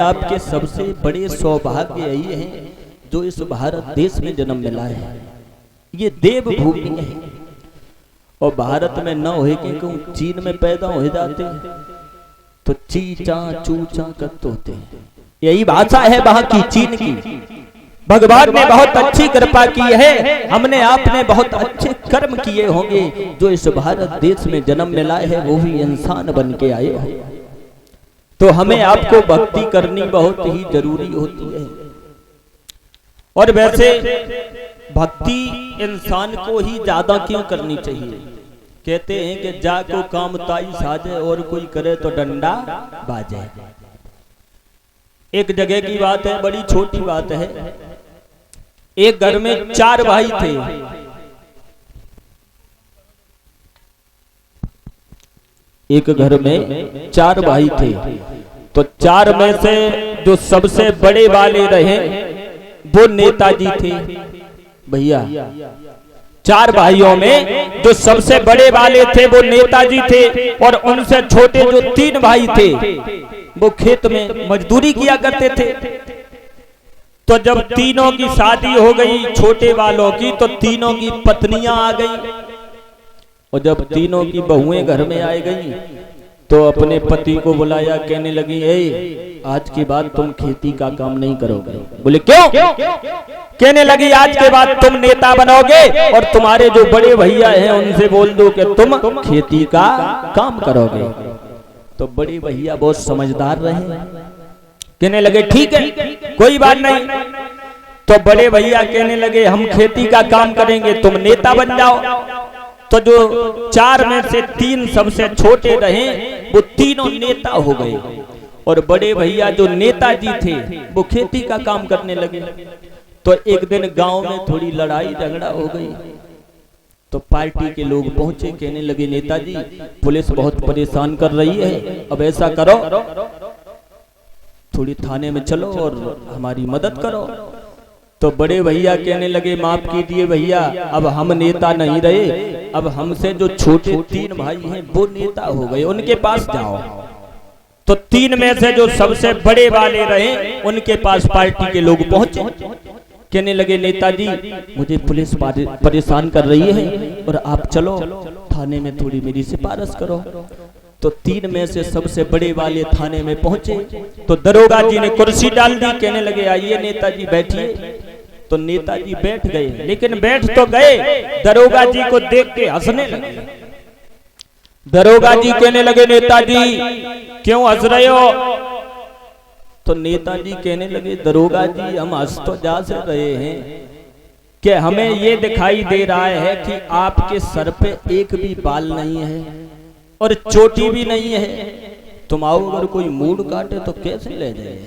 आपके सबसे बड़े सौभाग्य यही है जो इस भारत देश में जन्म मिला है। ये देव भूमि है और भारत में न हो के चीन में पैदा हो जाते तो चीचा चूचा करते होते हैं। यही भाषा है वहां की, चीन की। भगवान ने बहुत अच्छी कृपा की है, हमने आपने बहुत अच्छे कर्म किए होंगे जो इस भारत देश में जन्म मिला है वो भी इंसान बन के आए हैं। तो हमें आपको भक्ति करनी बहुत ही जरूरी होती है। और वैसे भक्ति इंसान को ही ज्यादा क्यों करनी चाहिए? कहते हैं कि जा को काम ताई साजे और कोई करे तो डंडा बाजे। एक जगह की बात है, बड़ी छोटी बात है। एक घर में 4 भाई थे। एक घर में 4 भाई थे, तो 4 में से जो सबसे बड़े वाले रहे वो नेताजी थे। भैया 4 भाइयों में जो सबसे बड़े वाले थे वो नेताजी थे, और उनसे छोटे जो 3 भाई थे वो खेत में मजदूरी किया करते थे। तो जब तीनों की शादी हो गई छोटे वालों की, तो तीनों की पत्नियां आ गई, और जब तीनों की बहुएं घर में आ गई तो अपने पति को बुलाया, कहने लगी ए आज के बाद तुम खेती का काम नहीं करोगे। बोले क्यों? कहने लगी आज के बाद तुम नेता बनोगे और तुम्हारे जो बड़े भैया हैं उनसे बोल दो कि तुम खेती का काम करोगे। तो बड़े भैया बहुत समझदार रहे, कहने लगे ठीक है कोई बात नहीं। तो बड़े भैया कहने लगे हम खेती का काम करेंगे, तुम नेता बन जाओ। तो जो 4 में से 3 सबसे छोटे रहे वो तीनों नेता हो गए, और बड़े भैया जो नेताजी थे वो खेती का काम करने लगे। तो एक दिन गांव में थोड़ी लड़ाई झगड़ा हो गई, तो पार्टी के लोग पहुंचे, कहने लगे नेताजी पुलिस बहुत परेशान कर रही है, अब ऐसा करो थोड़ी थाने में चलो और हमारी मदद करो। तो बड़े भैया कहने लगे माफ कीजिए भैया, अब हम नेता नहीं रहे, अब हमसे जो छोटे 3 भाई हैं वो नेता हो गए, उनके पास जाओ। तो 3 में से जो सबसे बड़े वाले रहे उनके पास पार्टी के लोग पहुंचे, कहने लगे नेताजी मुझे पुलिस परेशान कर रही है और आप चलो थाने में थोड़ी मेरी सिफारिश करो। तो 3 में से सबसे बड़े वाले थाने में पहुंचे, तो दरोगा जी ने कुर्सी डाल दी, कहने लगे आइए नेताजी बैठिए। तो नेताजी बैठ गए, लेकिन बैठ तो गए, दरोगा जी को देख के हंसने लगे। दरोगा जी कहने लगे नेताजी क्यों हंस रहे हो? तो नेताजी कहने लगे दरोगा जी हम हंस तो जा से रहे हैं कि हमें ये दिखाई दे रहा है कि आपके सर पे एक भी बाल नहीं है और चोटी भी नहीं है, तुम आओ अगर कोई मूड काटे तो कैसे ले जाए?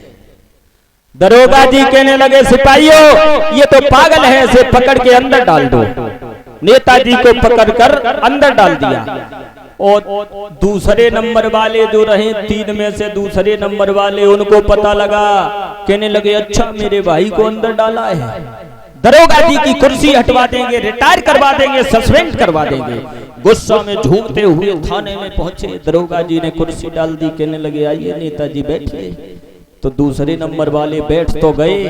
दरोगा जी कहने लगे सिपाहियों ये तो पागल है, इसे पकड़ के अंदर डाल दो। नेताजी को पकड़कर अंदर डाल दिया, और दूसरे नंबर वाले जो रहे 3 में से दूसरे नंबर वाले उनको पता लगा, कहने लगे अच्छा मेरे भाई को अंदर डाला है, दरोगा जी की कुर्सी हटवा देंगे, रिटायर करवा देंगे, सस्पेंड करवा देंगे। गुस्सा में झूमते हुए थाने में पहुंचे, दरोगा जी ने कुर्सी डाल दी, कहने लगे आइए नेताजी बैठिए। तो दूसरे नंबर वाले बैठ तो गए,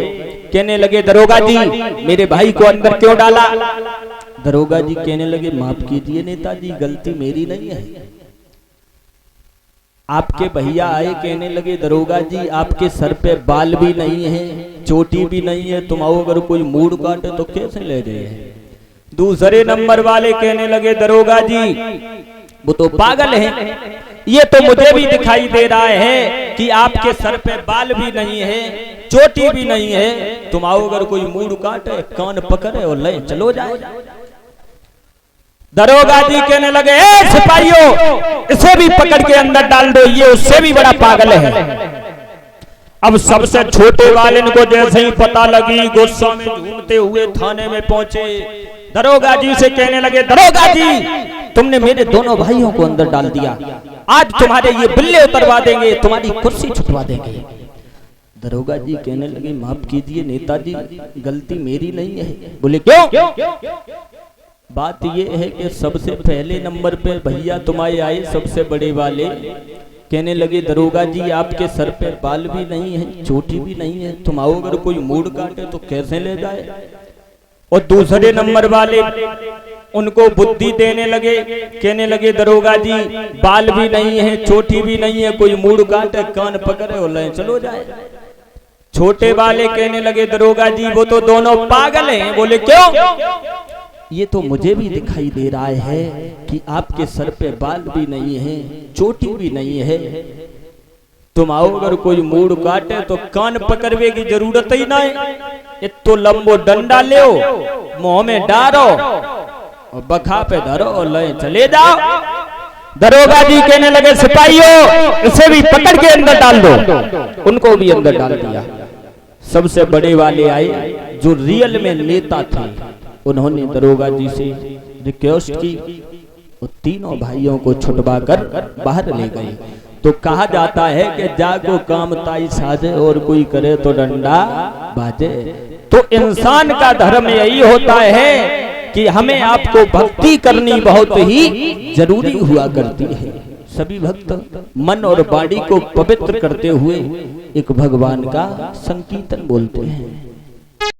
कहने लगे दरोगा जी मेरे भाई को अंदर क्यों डाला? दरोगा जी कहने लगे माफ कीजिए नेताजी गलती मेरी नहीं है। आपके भैया आए, कहने लगे दरोगा जी आपके सर पे बाल भी नहीं है, चोटी भी नहीं है, तुम आओ अगर कोई मूड काटे तो कैसे ले गए? दूसरे नंबर वाले कहने लगे दरोगा जी वो तो पागल है, ये तो मुझे भी दिखाई दे रहा है कि आपके सर पे बाल भी नहीं है, चोटी भी नहीं है, तुम आओ अगर कोई मूड काटे कान पकड़े और ले चलो जाए। दरोगा जी कहने लगे ए सिपाहियों इसे भी पकड़ के अंदर डाल दो, ये उससे भी बड़ा पागल है। अब सबसे छोटे वाले को जैसे ही पता लगी गुस्सा में झूमते हुए थाने में पहुंचे, दरोगा जी से कहने लगे दरोगा जी तुमने मेरे दोनों भाइयों को अंदर डाल दिया, आज तुम्हारे ये बिल्ले उतरवा देंगे, तुम्हारी कुर्सी छुटवा देंगे। दरोगा जी कहने लगे माफ कीजिए नेताजी गलती मेरी नहीं है। बोले क्यों? बात ये है कि सबसे पहले नंबर पे भैया तुम्हारे आए सबसे बड़े वाले, कहने लगे दरोगा जी आपके सर पे बाल भी नहीं है, चोटी भी नहीं है, तुम आओ अगर कोई मूड काटे तो कैसे ले जाए। और दूसरे नंबर वाले उनको बुद्धि देने लगे, कहने लगे दरोगा जी बाल भी नहीं है, चोटी भी नहीं है, कोई मूड काटे कान पकड़े और ले चलो जाए। छोटे वाले कहने लगे दरोगा जी वो तो दोनों पागल हैं। बोले क्यों? ये तो मुझे भी दिखाई दे रहा है कि आपके सर पे बाल भी नहीं है, चोटी भी नहीं है, तुम आओ अगर कोई मूड काटे तो कान पकड़वे की जरूरत ही नहीं, एक तो लंबो डंडा ले मुंह में डारो और बखा पे धरो और ले चले जाओ। दरोगा जी कहने लगे सिपाहियों इसे भी पकड़ के अंदर डाल दो। उनको भी अंदर डाल दिया। सबसे बड़े वाले आए जो रियल में नेता थे, उन्होंने दरोगा जी से रिक्वेस्ट की, वो तीनों भाइयों को छुटवा कर बाहर ले गए। तो कहा जाता है कि जागो काम ताई साजे और कोई करे तो डंडा बाजे। तो इंसान का धर्म यही होता है कि हमें आपको भक्ति करनी बहुत ही जरूरी हुआ करती है। सभी भक्त मन और वाणी को पवित्र करते हुए एक भगवान का संकीर्तन बोलते हैं।